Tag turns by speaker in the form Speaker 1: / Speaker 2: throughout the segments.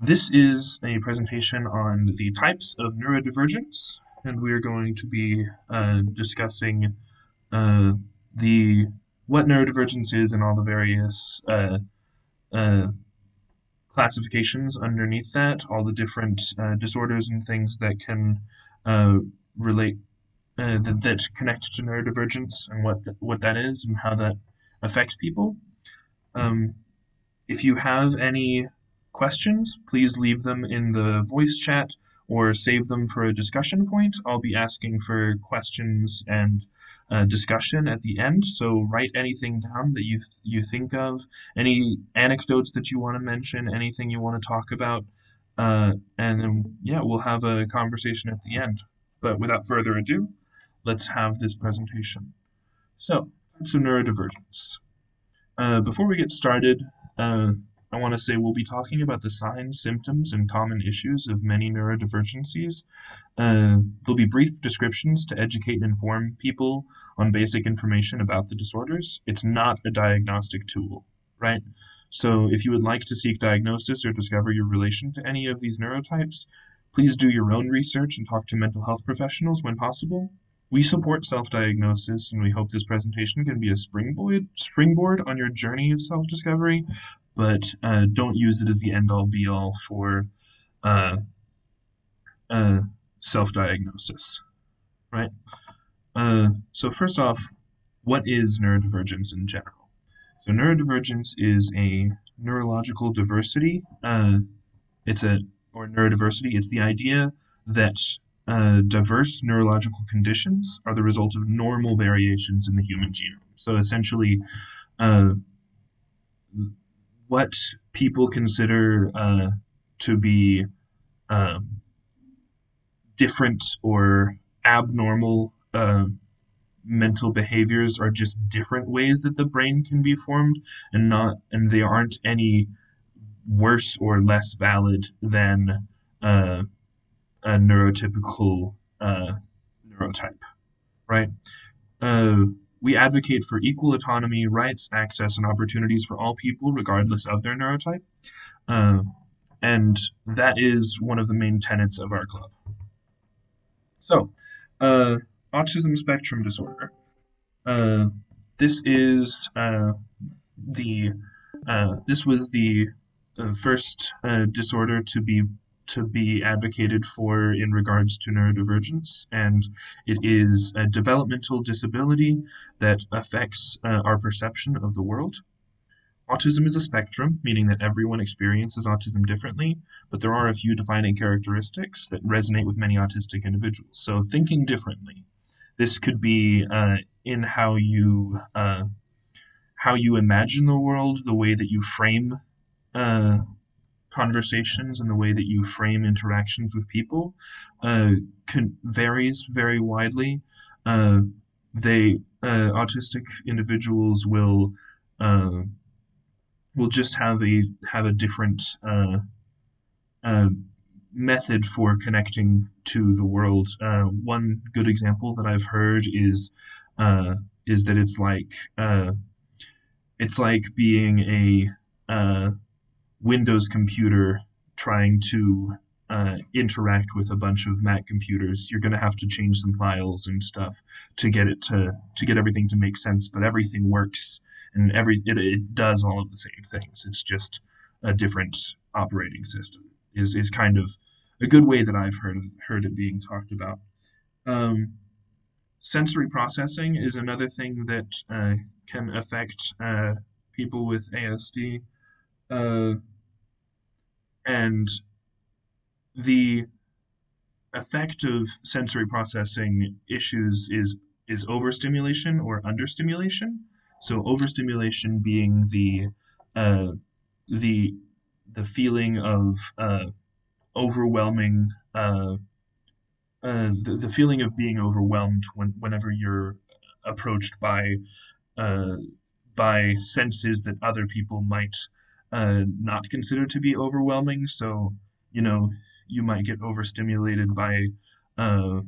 Speaker 1: This is a presentation on the types of neurodivergence, and we are going to be discussing uh, the what neurodivergence is and all the various uh, classifications underneath that, all the different disorders and things that can uh, relate that connect to neurodivergence and what that is and how that affects people. Um, If you have any questions, please leave them in the voice chat or save them for a discussion point. I'll be asking for questions and discussion at the end, so write anything down that you think of, any anecdotes that you want to mention, anything you want to talk about, and then yeah, we'll have a conversation at the end. But without further ado, let's have this presentation. So, types of neurodivergence. Before we get started, I want to say we'll be talking about the signs, symptoms, and common issues of many neurodivergencies. There'll be brief descriptions to educate and inform people on basic information about the disorders. It's not a diagnostic tool, right? So if you would like to seek diagnosis or discover your relation to any of these neurotypes, please do your own research and talk to mental health professionals when possible. We support self-diagnosis, and we hope this presentation can be a springboard on your journey of self-discovery, but don't use it as the end-all be-all for uh, self-diagnosis, right? So first off, what is neurodivergence in general? So neurodivergence is a neurological diversity. Neurodiversity. It's the idea that diverse neurological conditions are the result of normal variations in the human genome. So essentially, uh, what people consider to be um, different or abnormal mental behaviors are just different ways that the brain can be formed, and they aren't any worse or less valid than uh, a neurotypical neurotype, right? Uh, we advocate for equal autonomy, rights, access, and opportunities for all people, regardless of their neurotype. Uh, and that is one of the main tenets of our club. So, uh, autism spectrum disorder. Uh, this is the this was the first disorder to be advocated for in regards to neurodivergence, and it is a developmental disability that affects our perception of the world. Autism is a spectrum, meaning that everyone experiences autism differently, but there are a few defining characteristics that resonate with many autistic individuals. So, thinking differently. This could be in how you imagine the world, the way that you frame uh, conversations, and the way that you frame interactions with people varies very widely. Uh, they autistic individuals uh, will just have a different uh, method for connecting to the world. One good example that I've heard is that it's like being a Windows computer trying to interact with a bunch of Mac computers. You're going to have to change some files and stuff to get to get everything to make sense, but everything works and it does all of the same things. It's just a different operating system. Is kind of a good way that I've heard it being talked about. Um, Sensory processing is another thing that can affect people with ASD. Uh, and the effect of sensory processing issues is overstimulation or understimulation. So overstimulation being uh, the the feeling of overwhelming the feeling of being overwhelmed whenever you're approached uh, by senses that other people might not consider to be overwhelming. So, you know, you might get overstimulated by uh,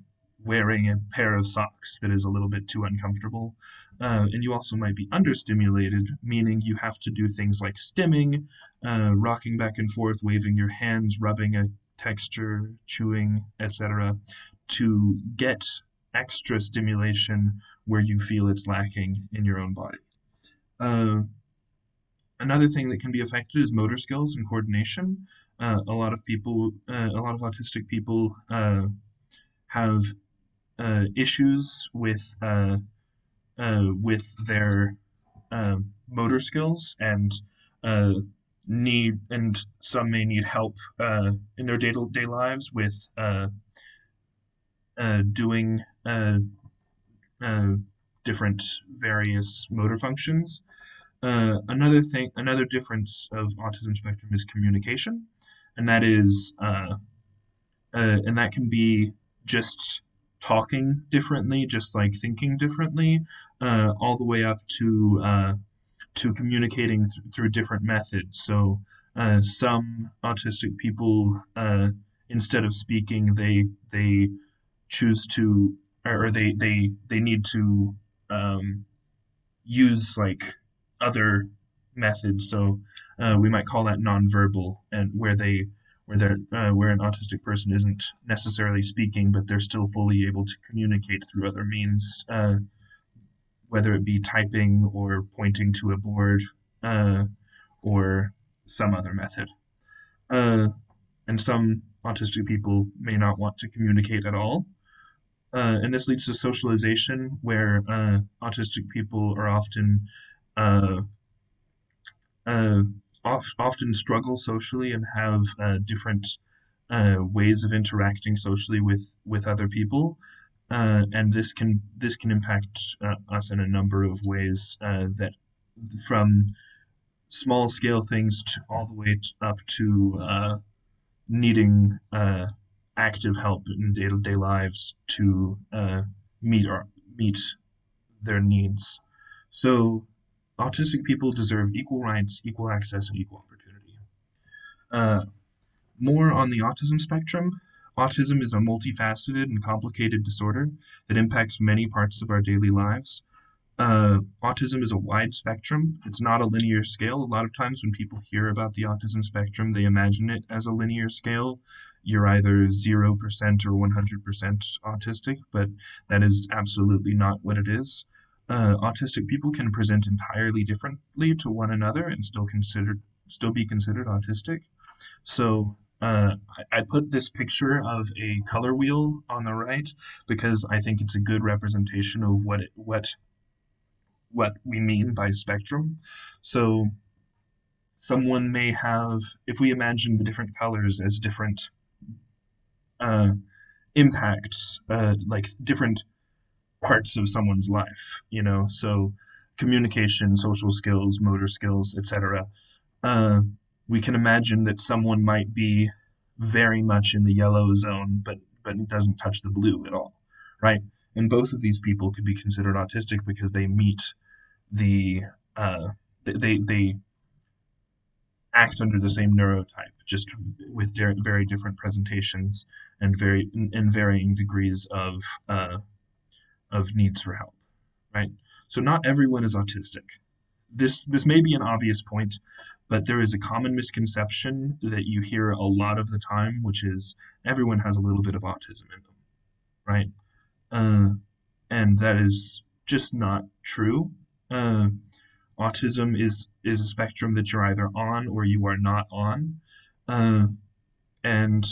Speaker 1: wearing a pair of socks that is a little bit too uncomfortable. And you also might be understimulated, meaning you have to do things like stimming, rocking back and forth, waving your hands, rubbing a texture, chewing, etc., to get extra stimulation where you feel it's lacking in your own body. Uh, Another thing that can be affected is motor skills and coordination. A lot of autistic people have issues with their motor skills and uh, some may need help in their day-to-day lives with doing uh, different various motor functions. Another difference of autism spectrum is communication, and that can be just talking differently, just like thinking differently, all the way up to communicating through different methods. So some autistic people, instead of speaking, they choose to, or they need to use like other methods. So we might call that nonverbal, and where an autistic person isn't necessarily speaking, but they're still fully able to communicate through other means, whether it be typing or pointing to a board, uh, or some other method. Uh, and some autistic people may not want to communicate at all. And this leads to socialization, where autistic people are uh, uh, often struggle socially and have different ways of interacting socially with other people, and this can impact us in a number of ways, that from small scale things all the way up to needing active help in day-to-day lives to meet their needs. So, autistic people deserve equal rights, equal access, and equal opportunity. Uh, More on the autism spectrum. Autism is a multifaceted and complicated disorder that impacts many parts of our daily lives. Autism is a wide spectrum. It's not a linear scale. A lot of times when people hear about the autism spectrum, they imagine it as a linear scale. You're either 0% or 100% autistic, but that is absolutely not what it is. Autistic people can present entirely differently to one another and still be considered autistic. So I put this picture of a color wheel on the right because I think it's a good representation of what we mean by spectrum. So someone may have, if we imagine the different colors as different uh, impacts, like different parts of someone's life, so communication, social skills, motor skills, etc. Uh, we can imagine that someone might be very much in the yellow zone, but it doesn't touch the blue at all, right? And both of these people could be considered autistic because they meet the uh, they act under the same neurotype, just with very different presentations and varying degrees of needs for help, right? So not everyone is autistic. This may be an obvious point, but there is a common misconception that you hear a lot of the time, which is everyone has a little bit of autism in them, right? Uh, and that is just not true. Uh, Autism is a spectrum that you're either on or you are not on, uh, and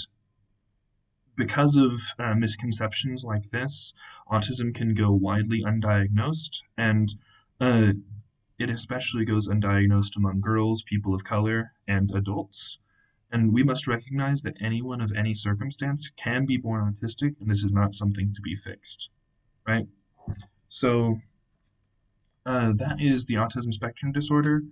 Speaker 1: because of misconceptions like this, autism can go widely undiagnosed, and uh, it especially goes undiagnosed among girls, people of color, and adults. And we must recognize that anyone of any circumstance can be born autistic, and this is not something to be fixed, right? So that is the autism spectrum disorder.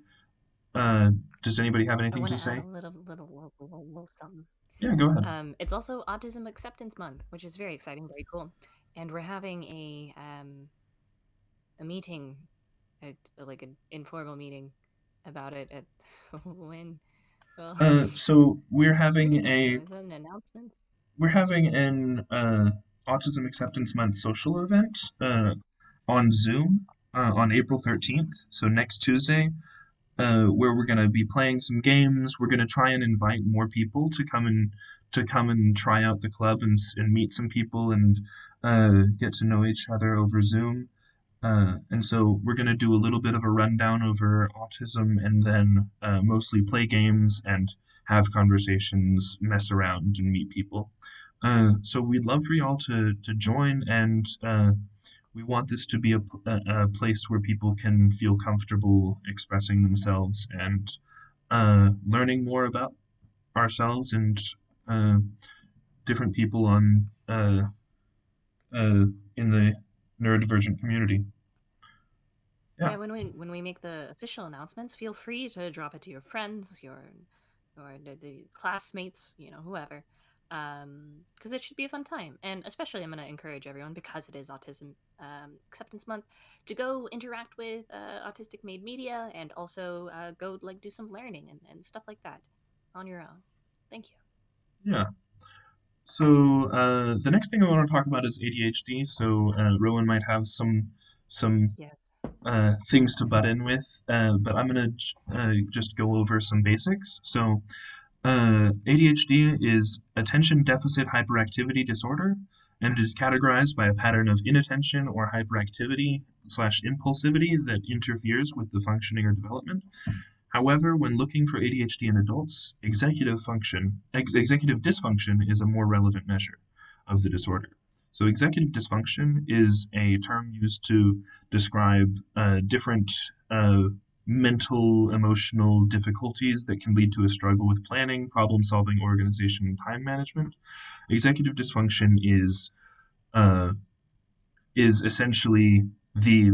Speaker 1: Uh, does anybody have
Speaker 2: I
Speaker 1: anything
Speaker 2: want
Speaker 1: to
Speaker 2: to add
Speaker 1: say?
Speaker 2: a little something.
Speaker 1: Yeah, go ahead.
Speaker 2: It's also Autism Acceptance Month, which is very exciting, very cool. And we're having a meeting, like an informal meeting about it at when. Well,
Speaker 1: So
Speaker 2: what are we doing? Is that an announcement?
Speaker 1: we're having an Autism Acceptance Month social event on Zoom on April 13th, so next Tuesday, where we're going to be playing some games. We're going to try and invite more people to come and try out the club and meet some people and get to know each other over Zoom. And so we're going to do a little bit of a rundown over autism and then mostly play games and have conversations, mess around, and meet people. So we'd love for y'all to join, and we want this to be a place where people can feel comfortable expressing themselves and learning more about ourselves and uh, different people in the neurodivergent community. Yeah.
Speaker 2: Yeah, when we make the official announcements, feel free to drop it to your friends, your or the classmates, whoever, because it should be a fun time. And especially, I'm going to encourage everyone, because it is Autism Acceptance Month, to go interact with autistic made media, and also go like do some learning and stuff like that on your own. Thank you.
Speaker 1: Yeah. So the next thing I want to talk about is ADHD. So Rowan might have some
Speaker 2: Yes.
Speaker 1: things to butt in with, but I'm gonna just go over some basics. So ADHD is attention deficit hyperactivity disorder, and it is categorized by a pattern of inattention or hyperactivity slash impulsivity that interferes with the functioning or development. However, when looking for ADHD in adults, executive dysfunction is a more relevant measure of the disorder. So, executive dysfunction is a term used to describe different mental, emotional difficulties that can lead to a struggle with planning, problem solving, organization, and time management. Executive dysfunction uh, is essentially the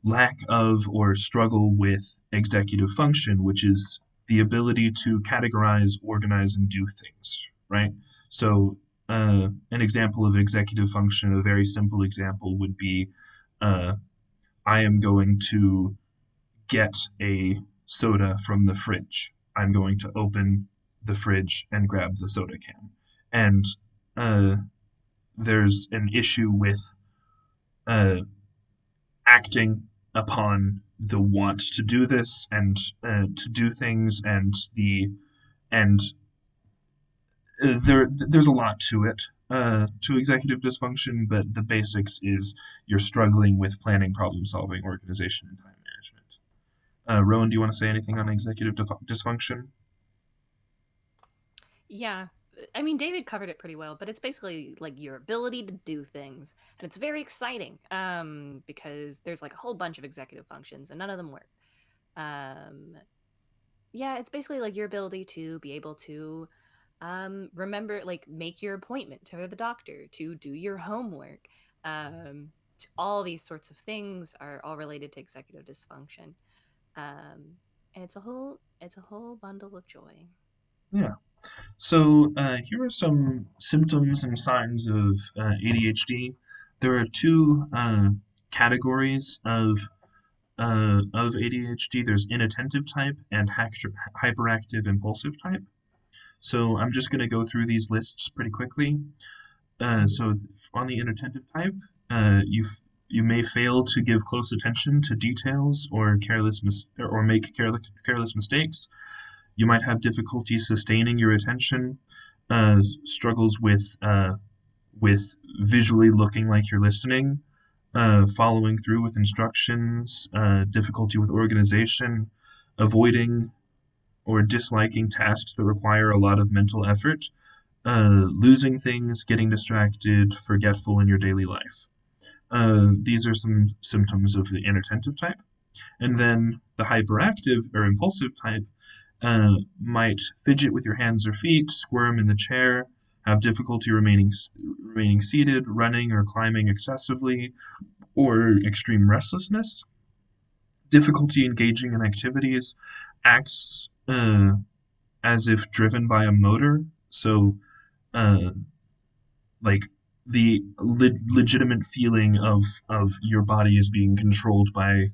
Speaker 1: lack of or struggle with executive function, which is the ability to categorize, organize, and do things, right? So, an example of executive function, a very simple example, would be uh, I am going to get a soda from the fridge. I'm going to open the fridge and grab the soda can. And uh, there's an issue with uh, acting upon the want to do this and to do things and there's a lot to it to executive dysfunction, but the basics is you're struggling with planning, problem solving, organization, and time management. Rowan, do you want to say anything on executive dysfunction?
Speaker 2: Yeah. I mean, David covered it pretty well, but it's basically like your ability to do things, and it's very exciting because there's like a whole bunch of executive functions, and none of them work. Um, yeah, it's basically like your ability to be able to remember, like, make your appointment to the doctor, to do your homework. All these sorts of things are all related to executive dysfunction, and it's a whole bundle of joy.
Speaker 1: Yeah. So here are some symptoms and signs of ADHD. There are two categories of ADHD. There's inattentive type and hyperactive impulsive type. So I'm just going to go through these lists pretty quickly. So on the inattentive type, you may fail to give close attention to details or or make careless mistakes. You might have difficulty sustaining your attention, struggles with visually looking like you're listening, following through with instructions, difficulty with organization, avoiding or disliking tasks that require a lot of mental effort, losing things, getting distracted, forgetful in your daily life. These are some symptoms of the inattentive type. And then the hyperactive or impulsive type might fidget with your hands or feet, squirm in the chair, have difficulty remaining seated, running or climbing excessively, or extreme restlessness, difficulty engaging in activities, acts as if driven by a motor. So, uh, like the legitimate feeling of your body is being controlled by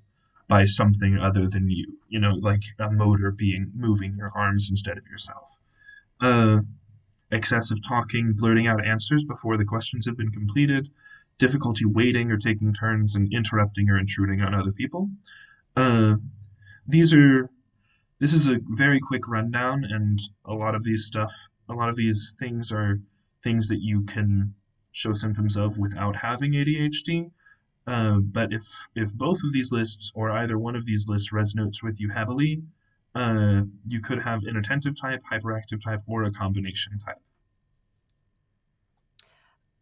Speaker 1: something other than you. Like a motor being moving your arms instead of yourself. Uh, excessive talking, blurting out answers before the questions have been completed, difficulty waiting or taking turns, and interrupting or intruding on other people. Uh, these are this is a very quick rundown, and a lot of these things are things that you can show symptoms of without having ADHD. But if both of these lists or either one of these lists resonates with you heavily, you could have inattentive type, hyperactive type, or a combination type.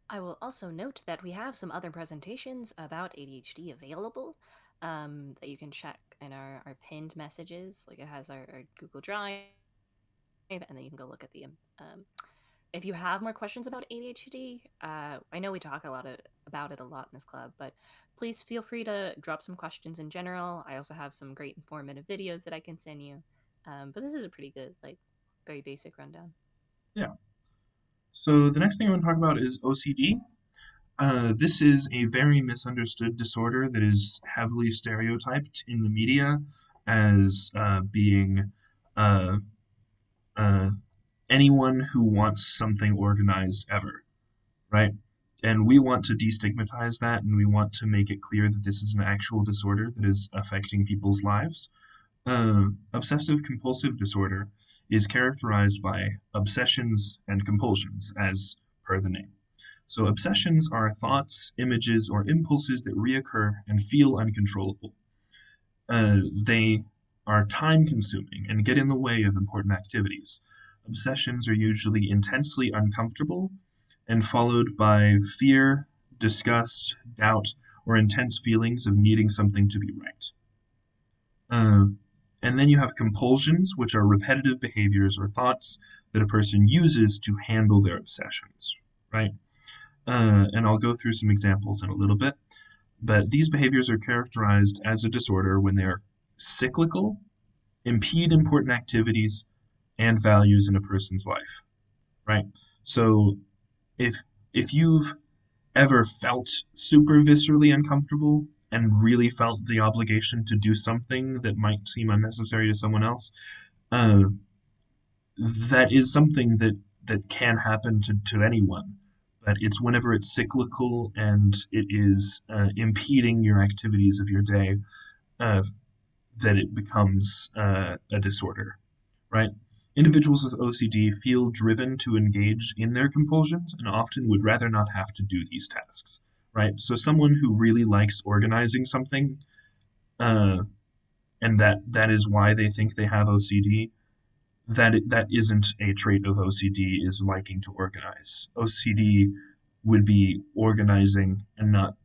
Speaker 2: I will also note that we have some other presentations about ADHD available that you can check in our pinned messages. Like it has our Google Drive, and then you can go look at the. If you have more questions about ADHD, I know we talk about it a lot in this club, but please feel free to drop some questions in general. I also have some great informative videos that I can send you. But this is a pretty good, like, very basic rundown.
Speaker 1: Yeah. So the next thing I want to talk about is OCD. This is a very misunderstood disorder that is heavily stereotyped in the media as being uh, uh, anyone who wants something organized ever, right? And we want to destigmatize that, and we want to make it clear that this is an actual disorder that is affecting people's lives. Obsessive compulsive disorder is characterized by obsessions and compulsions, as per the name. So, obsessions are thoughts, images, or impulses that reoccur and feel uncontrollable. They are time consuming and get in the way of important activities. Obsessions are usually intensely uncomfortable and followed by fear, disgust, doubt, or intense feelings of needing something to be right. Uh, and then you have compulsions, which are repetitive behaviors or thoughts that a person uses to handle their obsessions, right? And I'll go through some examples in a little bit. But these behaviors are characterized as a disorder when they are cyclical, impede important activities and values in a person's life, right? So if if you've ever felt super viscerally uncomfortable and really felt the obligation to do something that might seem unnecessary to someone else, uh, that is something that can happen to anyone. But it's whenever it's cyclical and it is impeding your activities of your day uh, that it becomes a disorder, right? Individuals with OCD feel driven to engage in their compulsions and often would rather not have to do these tasks, right? So someone who really likes organizing something, uh, and that is why they think they have OCD, that isn't a trait of OCD, is liking to organize. OCD would be organizing and not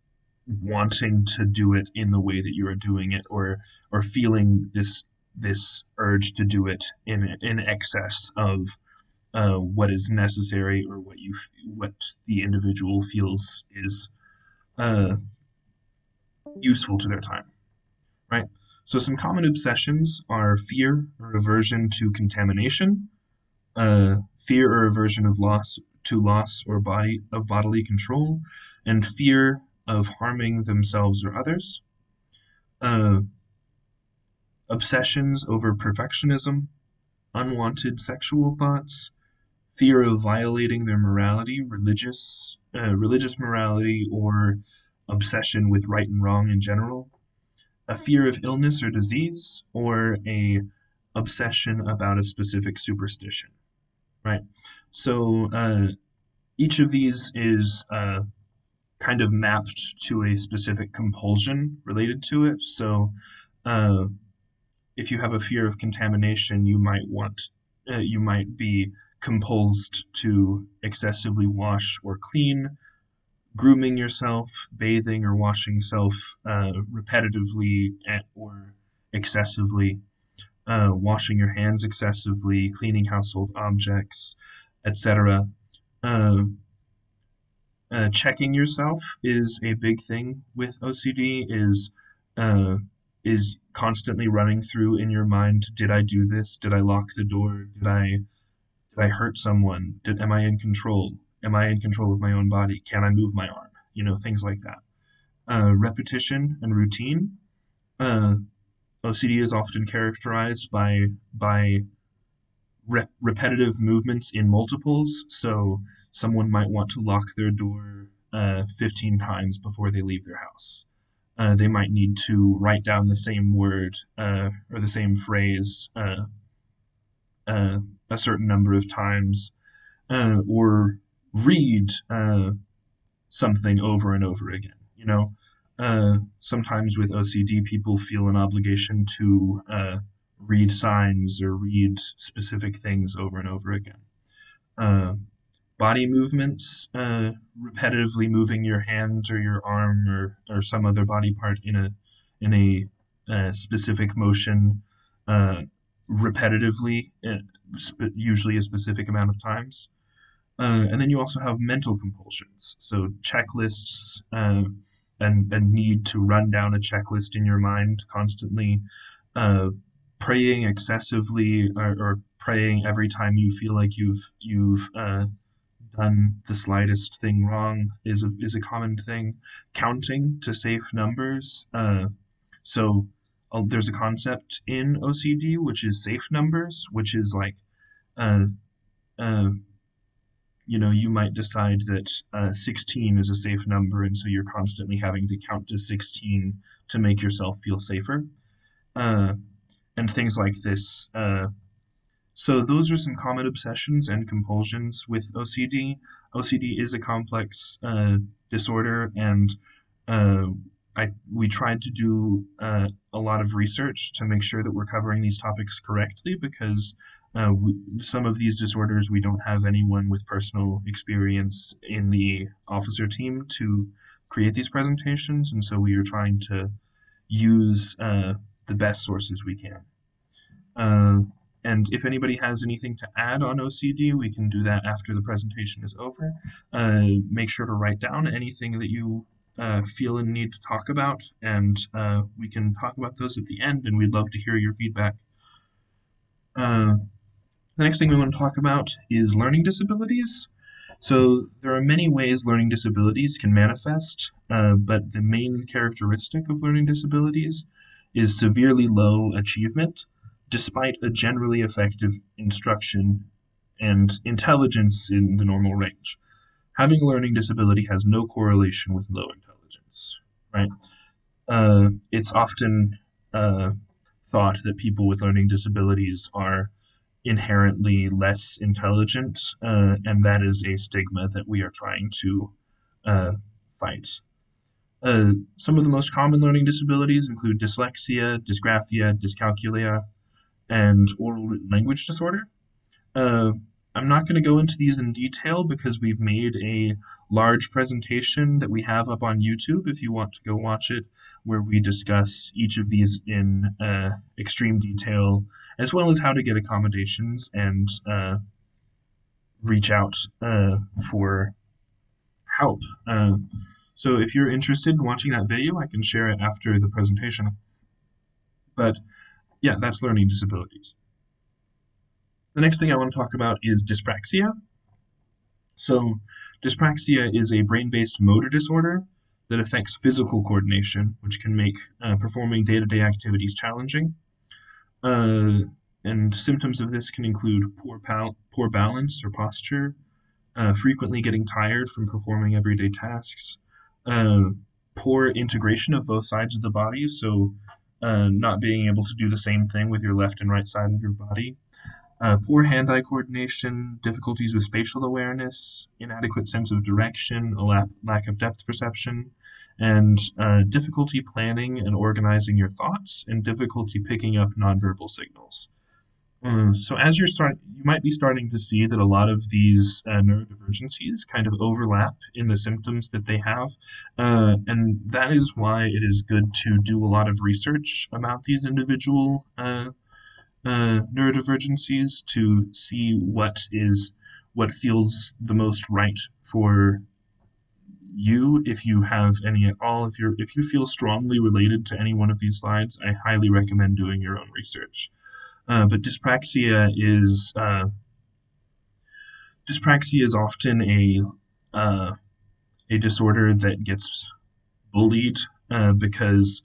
Speaker 1: wanting to do it in the way that you are doing it, or feeling this urge to do it in excess of what is necessary or what the individual feels is uh, useful to their time, right? So some common obsessions are fear or aversion to contamination, fear or aversion of loss or bodily control, and fear of harming themselves or others. Uh, Obsessions over perfectionism, unwanted sexual thoughts, fear of violating their morality, religious morality, or obsession with right and wrong in general, a fear of illness or disease, or a obsession about a specific superstition, right? So each of these is kind of mapped to a specific compulsion related to it. So uh, if you have a fear of contamination, you might be compulsed to excessively wash or clean, grooming yourself, bathing or washing self repetitively or excessively, washing your hands excessively, cleaning household objects, etc. Uh, Checking yourself is a big thing with OCD. Uh, is constantly running through in your mind. Did I do this? Did I lock the door? Did I hurt someone? Am I in control? Am I in control of my own body? Can I move my arm? Things like that. Repetition and routine. Uh, OCD is often characterized by repetitive movements in multiples. So someone might want to lock their door 15 times before they leave their house. They might need to write down the same word or the same phrase uh, a certain number of times, or read something over and over again. Sometimes with OCD, people feel an obligation to read signs or read specific things over and over again. Uh, Body movements, repetitively moving your hand or your arm or some other body part in a specific motion, repetitively, usually a specific amount of times. And then you also have mental compulsions, so checklists, and need to run down a checklist in your mind constantly, uh, praying excessively, or praying every time you feel like you've done the slightest thing wrong is a common thing. Counting to safe numbers. So there's a concept in OCD which is safe numbers, which is like uh, uh, you might decide that 16 is a safe number, and so you're constantly having to count to 16 to make yourself feel safer, uh, and things like this. So those are some common obsessions and compulsions with OCD. OCD is a complex disorder, and uh, we tried to do a lot of research to make sure that we're covering these topics correctly, because some of these disorders we don't have anyone with personal experience in the officer team to create these presentations, and so we are trying to use the best sources we can. Uh, and if anybody has anything to add on OCD, we can do that after the presentation is over. Make sure to write down anything that you feel and need to talk about, and we can talk about those at the end, and we'd love to hear your feedback. The next thing we want to talk about is learning disabilities. So there are many ways learning disabilities can manifest, but the main characteristic of learning disabilities is severely low achievement, despite a generally effective instruction and intelligence in the normal range. Having a learning disability has no correlation with low intelligence, right? It's often thought that people with learning disabilities are inherently less intelligent, and that is a stigma that we are trying to uh, fight. Some of the most common learning disabilities include dyslexia, dysgraphia, dyscalculia, and oral language disorder. Uh, I'm not going to go into these in detail because we've made a large presentation that we have up on YouTube if you want to go watch it, where we discuss each of these in extreme detail, as well as how to get accommodations and reach out for help. So if you're interested in watching that video, I can share it after the presentation. But yeah, that's learning disabilities. The next thing I want to talk about is dyspraxia. So, dyspraxia is a brain-based motor disorder that affects physical coordination, which can make performing day-to-day activities challenging. Uh, and symptoms of this can include poor balance or posture, frequently getting tired from performing everyday tasks, uh, poor integration of both sides of the body, so not being able to do the same thing with your left and right side of your body, poor hand-eye coordination, difficulties with spatial awareness, inadequate sense of direction, a lack of depth perception, and difficulty planning and organizing your thoughts, and difficulty picking up nonverbal signals. So as you might be starting to see that a lot of these neurodivergencies kind of overlap in the symptoms that they have, and that is why it is good to do a lot of research about these individual neurodivergencies to see what feels the most right for you, if you have any at all. If you feel strongly related to any one of these slides, I highly recommend doing your own research. But dyspraxia is often a disorder that gets bullied because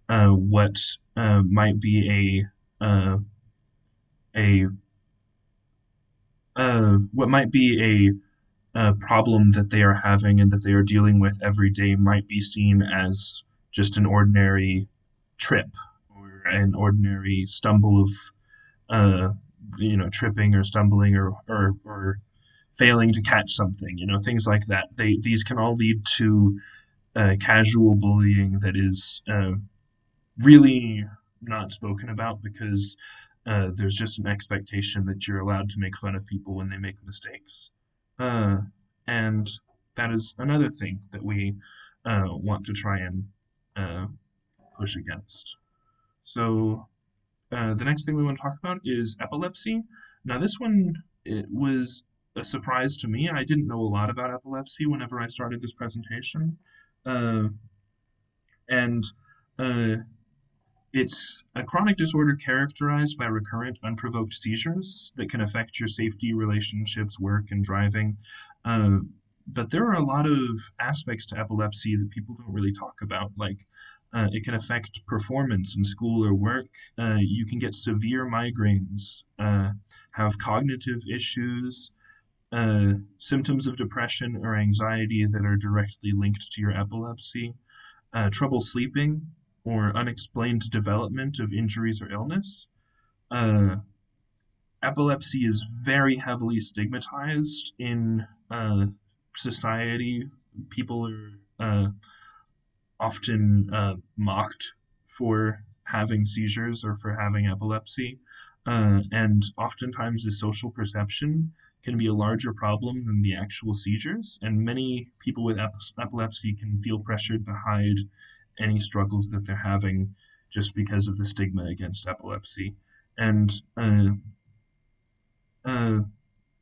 Speaker 1: what might be a what might be a problem that they are having and that they are dealing with every day might be seen as just an ordinary trip or an ordinary stumble of uh, tripping or stumbling or failing to catch something, things like that. These can all lead to casual bullying that is really not spoken about because there's just an expectation that you're allowed to make fun of people when they make mistakes. Uh, and that is another thing that we want to try and uh, push against. So the next thing we want to talk about is epilepsy. Now, this one it was a surprise to me. I didn't know a lot about epilepsy whenever I started this presentation. Uh, and uh, It's a chronic disorder characterized by recurrent, unprovoked seizures that can affect your safety, relationships, work, and driving. Uh, but there are a lot of aspects to epilepsy that people don't really talk about, like it can affect performance in school or work. You can get severe migraines, have cognitive issues, symptoms of depression or anxiety that are directly linked to your epilepsy, trouble sleeping, or unexplained development of injuries or illness. Uh, Epilepsy is very heavily stigmatized in society. People are often mocked for having seizures or for having epilepsy. And oftentimes the social perception can be a larger problem than the actual seizures. And many people with epilepsy can feel pressured to hide any struggles that they're having just because of the stigma against epilepsy. And uh,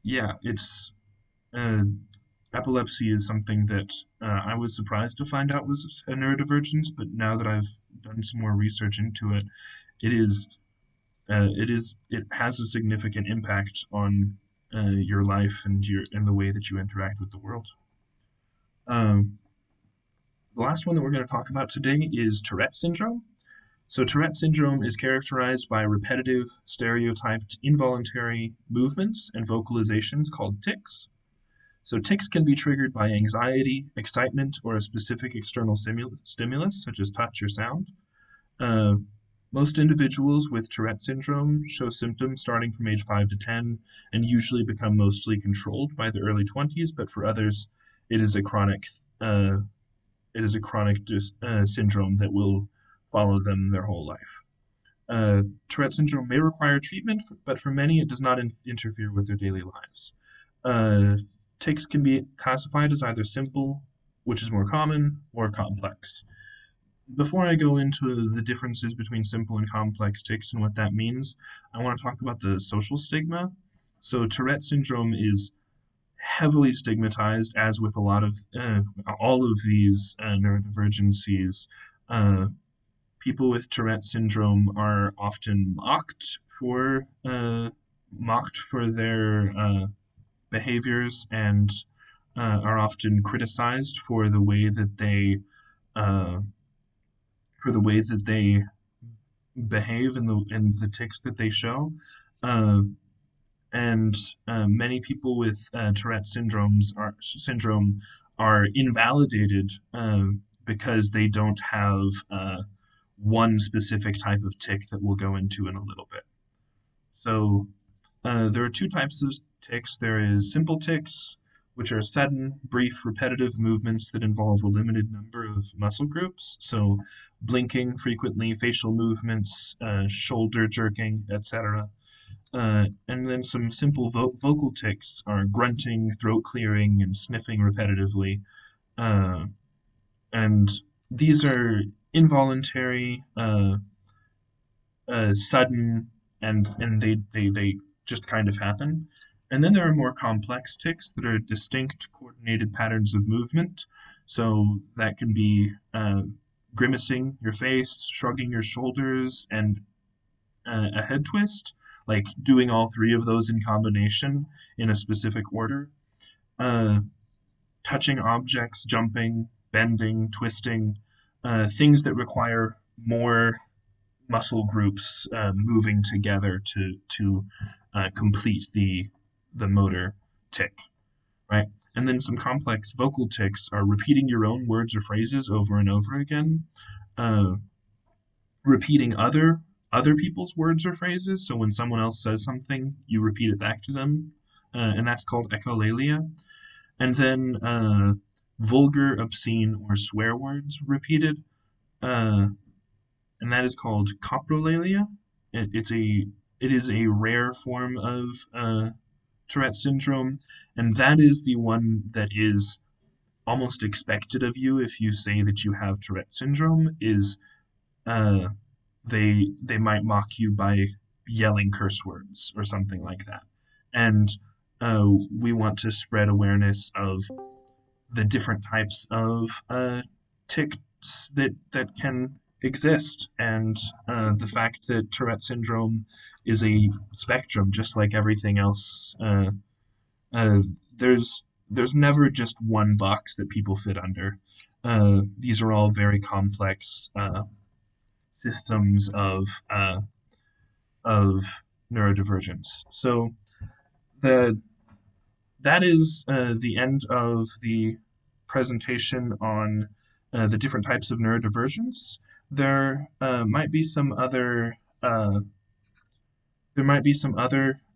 Speaker 1: yeah, it's uh, epilepsy is something that I was surprised to find out was a neurodivergence, but now that I've done some more research into it, it is it has a significant impact on your life and the way that you interact with the world. Um, the last one that we're going to talk about today is Tourette syndrome. So Tourette syndrome is characterized by repetitive, stereotyped, involuntary movements and vocalizations called tics. So tics can be triggered by anxiety, excitement, or a specific external stimulus, such as touch or sound. Uh, Most individuals with Tourette syndrome show symptoms starting from age 5 to 10 and usually become mostly controlled by the early 20s, but for others, it is a chronic uh, syndrome that will follow them their whole life. Tourette syndrome may require treatment, but for many, it does not interfere with their daily lives. Uh, Tics can be classified as either simple, which is more common, or complex. Before I go into the differences between simple and complex tics and what that means, I want to talk about the social stigma. So, Tourette syndrome is heavily stigmatized, as with a lot of all of these neurodivergencies. Uh, People with Tourette syndrome are often mocked for their behaviors and are often criticized uh, for the way that they behave and the tics that they show. Uh, and Many people with syndrome are invalidated because they don't have one specific type of tic that we'll go into in a little bit. So there are two types of tics. There is simple tics, which are sudden, brief, repetitive movements that involve a limited number of muscle groups. So blinking frequently, facial movements, shoulder jerking, etc. And then some simple vocal tics are grunting, throat clearing, and sniffing repetitively. Uh, and these are involuntary, sudden, and they just kind of happen. And then there are more complex tics that are distinct, coordinated patterns of movement. So that can be grimacing your face, shrugging your shoulders, and a head twist, like doing all three of those in combination in a specific order. Uh, Touching objects, jumping, bending, twisting, things that require more muscle groups moving together to complete the motor tic, right? And then some complex vocal tics are repeating your own words or phrases over and over again, uh, repeating other people's words or phrases. So when someone else says something, you repeat it back to them, and that's called echolalia. And then vulgar, obscene, or swear words repeated, uh, and that is called coprolalia. It is a rare form of Tourette syndrome, and that is the one that is almost expected of you if you say that you have Tourette syndrome. Is uh, they might mock you by yelling curse words or something like that, and we want to spread awareness of the different types of tics that can exist, and the fact that Tourette syndrome is a spectrum, just like everything else. Uh, there's never just one box that people fit under. These are all very complex systems of neurodivergence. So the that is the end of the presentation on the different types of neurodivergence. There might be some other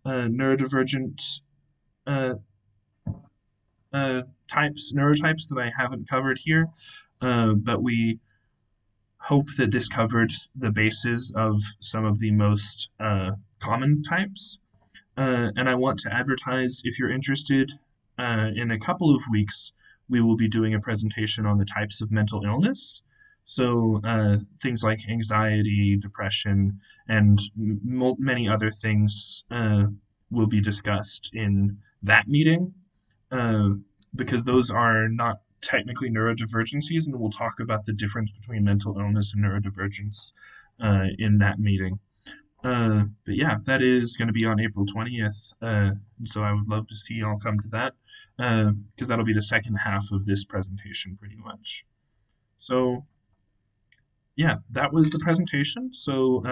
Speaker 1: neurodivergent uh, neurotypes that I haven't covered here, but we hope that this covered the bases of some of the most common types. And I want to advertise if you're interested. In a couple of weeks, we will be doing a presentation on the types of mental illness. So things like anxiety, depression, and many other things will be discussed in that meeting, uh, because those are not technically neurodivergencies, and we'll talk about the difference between mental illness and neurodivergence in that meeting. But yeah, that is going to be on April 20th. So I would love to see y'all come to that, because that'll be the second half of this presentation, pretty much. So yeah, that was the presentation. So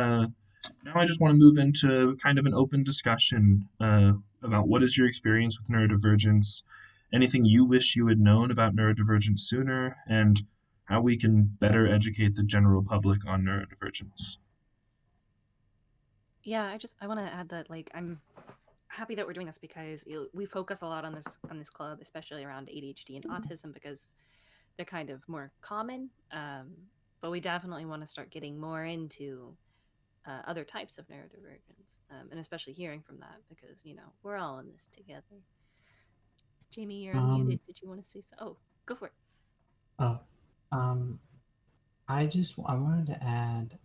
Speaker 1: now I just want to move into kind of an open discussion about what is your experience with neurodivergence, anything you wish you had known about neurodivergence sooner, and how we can better educate the general public on neurodivergence.
Speaker 2: Yeah, I want to add that like I'm happy that we're doing this because we focus a lot on this club, especially around ADHD and autism because they're kind of more common. But we definitely want to start getting more into other types of neurodivergence, and especially hearing from that because we're all in this together. Jamie, you're
Speaker 3: Um,
Speaker 2: unmuted. Did you want to say so? Oh, go for it.
Speaker 3: oh, um, I wanted to add,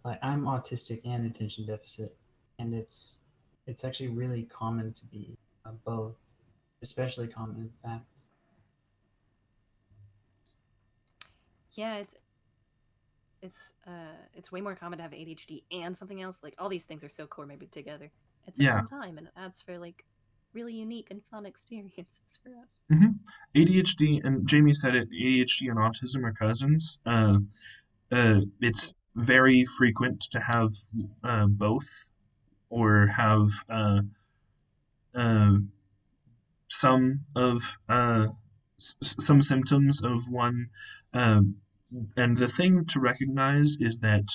Speaker 3: like I'm autistic and attention deficit, and it's actually really common to be both, especially common in fact.
Speaker 2: Yeah, it's way more common to have ADHD and something else. Like all these things are so coordinated together. It's a
Speaker 1: Yeah.
Speaker 2: fun time and it adds for like really unique and fun experiences for us.
Speaker 1: ADHD, and Jamie said it, ADHD and autism are cousins. It's very frequent to have both, or have uh, some of some symptoms of one. Um, and the thing to recognize is that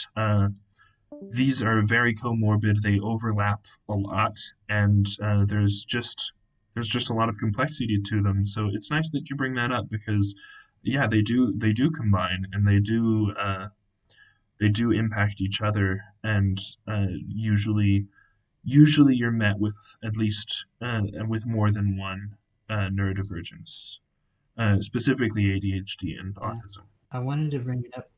Speaker 1: these are very comorbid. They overlap a lot, and there's just a lot of complexity to them. So it's nice that you bring that up because, yeah, they do combine, and they do impact each other, and usually you're met with at least with more than one neurodivergence, specifically ADHD and
Speaker 3: Yeah,
Speaker 1: autism.
Speaker 3: I wanted to bring it up.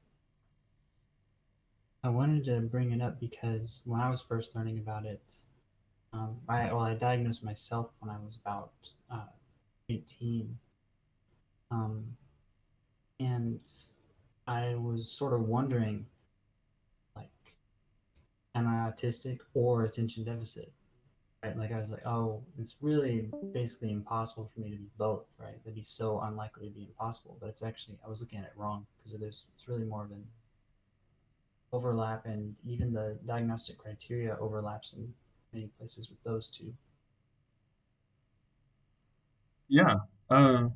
Speaker 3: I wanted to bring it up because when I was first learning about it, I diagnosed myself when I was about 18, um, and I was sort of wondering, like, am I autistic or attention deficit? Right? Like, I was like, oh, it's really basically impossible for me to be both, right? That'd be so unlikely to be impossible. But it's actually, I was looking at it wrong because it's really more of an overlap, and even the diagnostic criteria overlaps in many places with those two.
Speaker 1: Yeah, uh,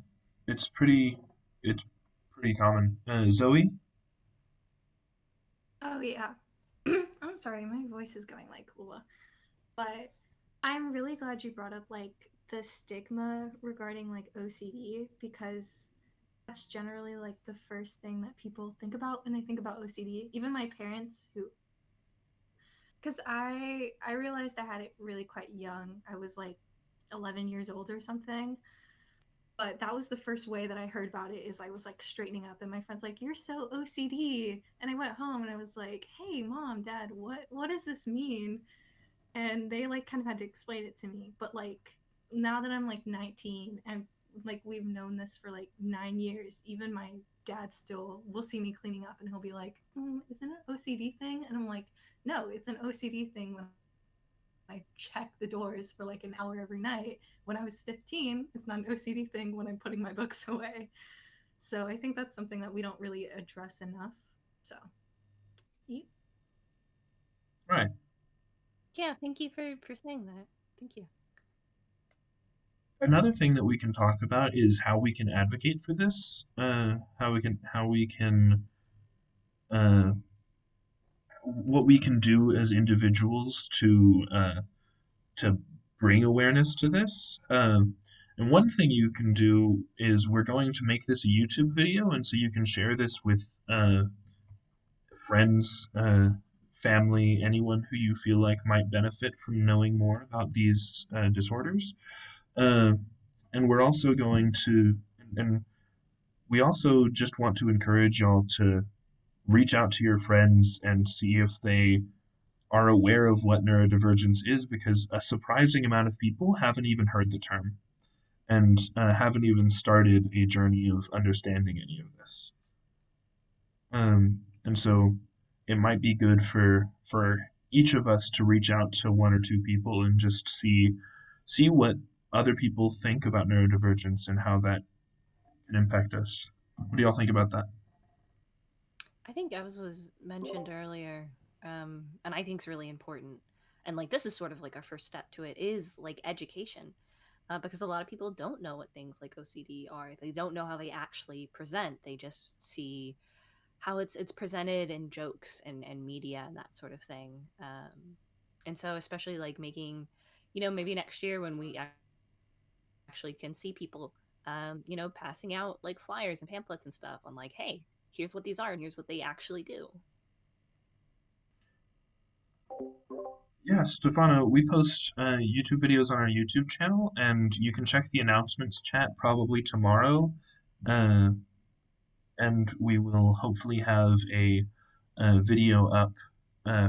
Speaker 1: it's pretty, it's pretty common. Zoe?
Speaker 4: Oh yeah. I'm sorry, my voice is going like ooh. But I'm really glad you brought up like the stigma regarding like OCD because that's generally like the first thing that people think about when they think about OCD. Even my parents who cuz I realized I had it really quite young. I was like 11 years old or something. But that was the first way that I heard about it is I was like straightening up and my friend's like, "You're so OCD." And I went home and I was like, "Hey, mom, dad, what does this mean?" And they like kind of had to explain it to me. But like now that I'm like 19 and like we've known this for like 9 years, even my dad still will see me cleaning up and he'll be like, "Isn't it an OCD thing?" And I'm like, "No, it's an OCD thing when I check the doors for like an hour every night. When I was 15, it's not an OCD thing when I'm putting my books away." So I think that's something that we don't really address enough. So, yeah.
Speaker 1: Right.
Speaker 2: Yeah, thank you for saying that. Thank you.
Speaker 1: Another thing that we can talk about is how we can advocate for this. How we can uh, what we can do as individuals to bring awareness to this. And one thing you can do is we're going to make this a YouTube video, and so you can share this with friends, family, anyone who you feel like might benefit from knowing more about these disorders. Uh, and we're also going to, and we also just want to encourage y'all to reach out to your friends and see if they are aware of what neurodivergence is, because a surprising amount of people haven't even heard the term and haven't even started a journey of understanding any of this. And so it might be good for each of us to reach out to one or two people and just see what other people think about neurodivergence and how that can impact us. What do y'all think about that?
Speaker 2: I think as was mentioned earlier, and I think it's really important, and like this is sort of like our first step to it is like education, because a lot of people don't know what things like OCD are. They don't know how they actually present. They just see how it's presented in jokes and media and that sort of thing. And so especially like making, maybe next year when we actually can see people, passing out like flyers and pamphlets and stuff on like, hey, here's what these are and here's what they actually do.
Speaker 1: Yeah, Stefano, we post YouTube videos on our YouTube channel, and you can check the announcements chat probably tomorrow. Uh, and we will hopefully have a video up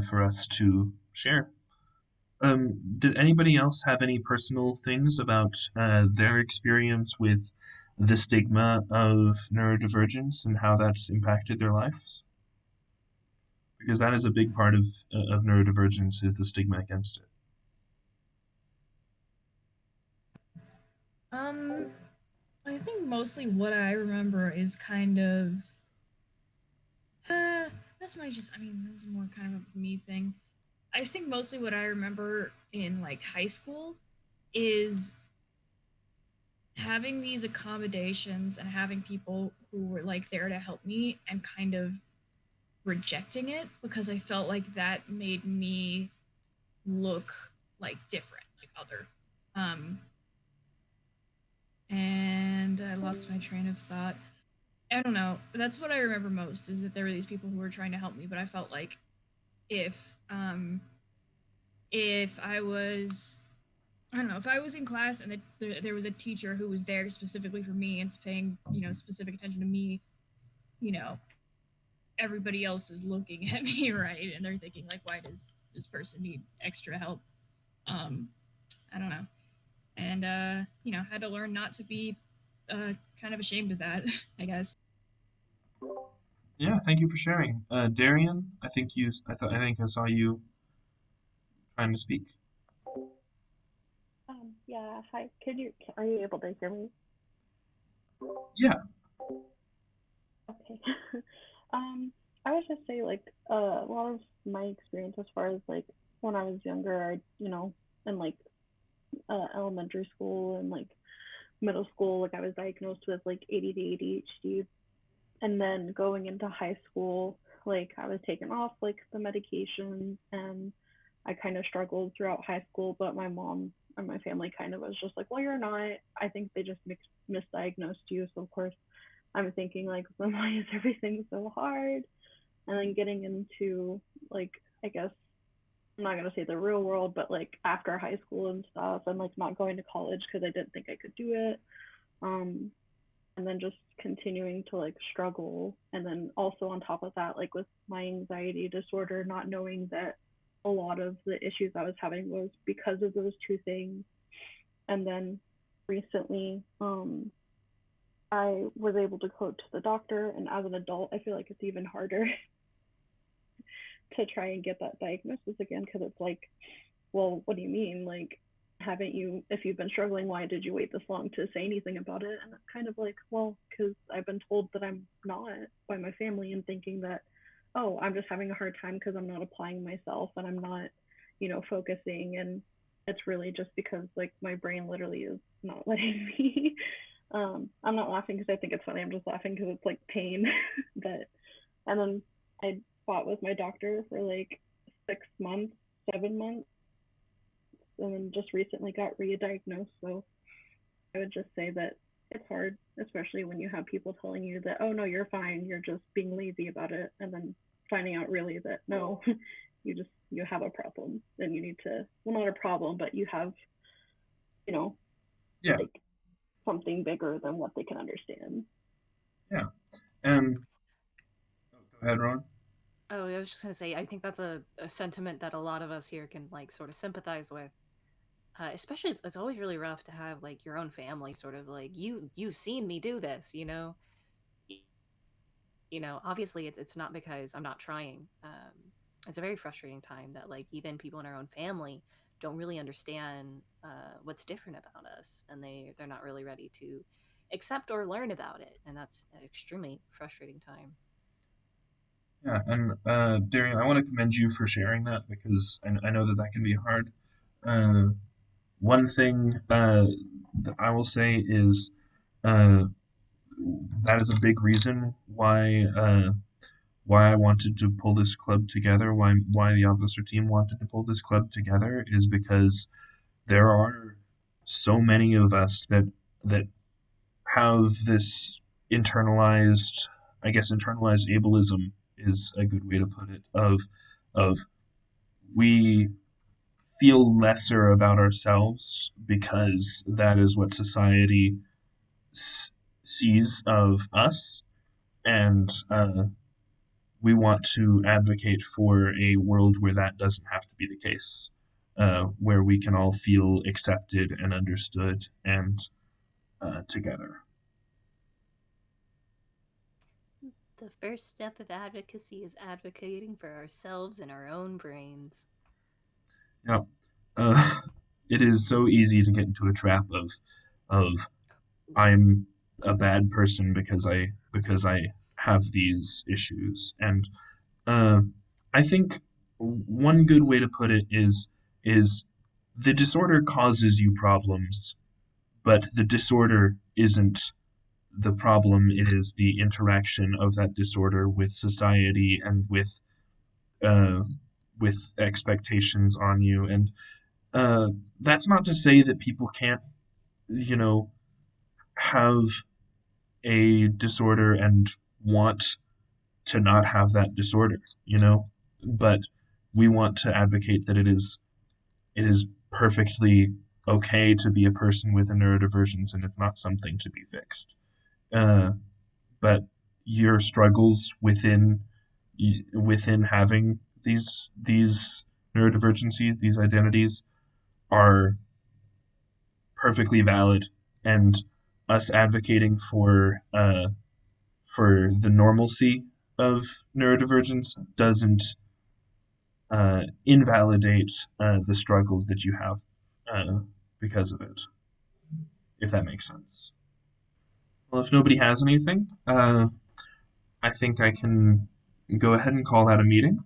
Speaker 1: for us to share. Did anybody else have any personal things about their experience with the stigma of neurodivergence and how that's impacted their lives? Because that is a big part of neurodivergence is the stigma against it.
Speaker 5: Um, I think mostly what I remember is kind of this might just, I mean, this is more kind of a me thing. I think mostly what I remember in like high school is having these accommodations and having people who were like there to help me and kind of rejecting it because I felt like that made me look like different, like other. Um, and I lost my train of thought. I don't know. That's what I remember most is that there were these people who were trying to help me, but I felt like if if I was I don't know if I was in class and there was a teacher who was there specifically for me and paying specific attention to me, you know everybody else is looking at me right and they're thinking like why does this person need extra help? Um, I don't know, and had to learn not to be kind of ashamed of that. I guess.
Speaker 1: Yeah, thank you for sharing. Darian, I think I saw you trying to speak.
Speaker 6: Yeah, hi. Are you able to hear me?
Speaker 1: Yeah.
Speaker 6: Okay. um, I would just say like a lot of my experience as far as like when I was younger, I in like elementary school and like middle school, like I was diagnosed with like ADD, ADHD, and then going into high school, like I was taken off like the medication, and I kind of struggled throughout high school, but my mom and my family kind of was just like, well, you're not. I think they just misdiagnosed you. So of course I'm thinking like, well, why is everything so hard? And then getting into like, I guess I'm not gonna say the real world, but like after high school and stuff, and like not going to college because I didn't think I could do it. Um, and then just continuing to like struggle, and then also on top of that, like with my anxiety disorder, not knowing that a lot of the issues I was having was because of those two things. And then recently, I was able to go to the doctor, and as an adult, I feel like it's even harder to try and get that diagnosis again, because it's like, well, what do you mean? Like, haven't you, if you've been struggling, why did you wait this long to say anything about it? And it's kind of like, well, because I've been told that I'm not by my family, and thinking that, oh, I'm just having a hard time because I'm not applying myself and I'm not, focusing. And it's really just because like my brain literally is not letting me. I'm not laughing because I think it's funny. I'm just laughing because it's like pain. But and then I fought with my doctor for like 6 months, 7 months, and then just recently got re-diagnosed. So I would just say that it's hard, especially when you have people telling you that, oh no, you're fine, you're just being lazy about it, and then finding out really that no, you have a problem, and you need to, well, not a problem, but you have,
Speaker 1: Yeah,
Speaker 6: like something bigger than what they can understand.
Speaker 1: yeah. And go ahead, Ron.
Speaker 2: Oh, I was just gonna say, I think that's a sentiment that a lot of us here can like sort of sympathize with. Especially, it's always really rough to have like your own family sort of like, you've seen me do this, you know. Obviously it's not because I'm not trying. It's a very frustrating time that like even people in our own family don't really understand what's different about us, and they're not really ready to accept or learn about it, and that's an extremely frustrating time.
Speaker 1: Yeah, and Darian, I want to commend you for sharing that, because I know that that can be hard. Uh, One thing that I will say is uh, that is a big reason why I wanted to pull this club together, why the officer team wanted to pull this club together, is because there are so many of us that have this internalized, I guess internalized ableism is a good way to put it, of we feel lesser about ourselves because that is what society sees of us, and we want to advocate for a world where that doesn't have to be the case, where we can all feel accepted and understood and together.
Speaker 2: The first step of advocacy is advocating for ourselves and our own brains.
Speaker 1: Yeah, uh, it is so easy to get into a trap of I'm a bad person because I have these issues, and uh, I think one good way to put it is the disorder causes you problems, but the disorder isn't the problem. It is the interaction of that disorder with society and uh, with expectations on you. And uh, that's not to say that people can't, you know, have a disorder and want to not have that disorder, but we want to advocate that it is perfectly okay to be a person with a neurodivergence, and it's not something to be fixed. Uh, but your struggles within having these neurodivergencies, these identities, are perfectly valid, and us advocating for the normalcy of neurodivergence doesn't invalidate the struggles that you have because of it, if that makes sense. Well, if nobody has anything, I think I can go ahead and call that a meeting.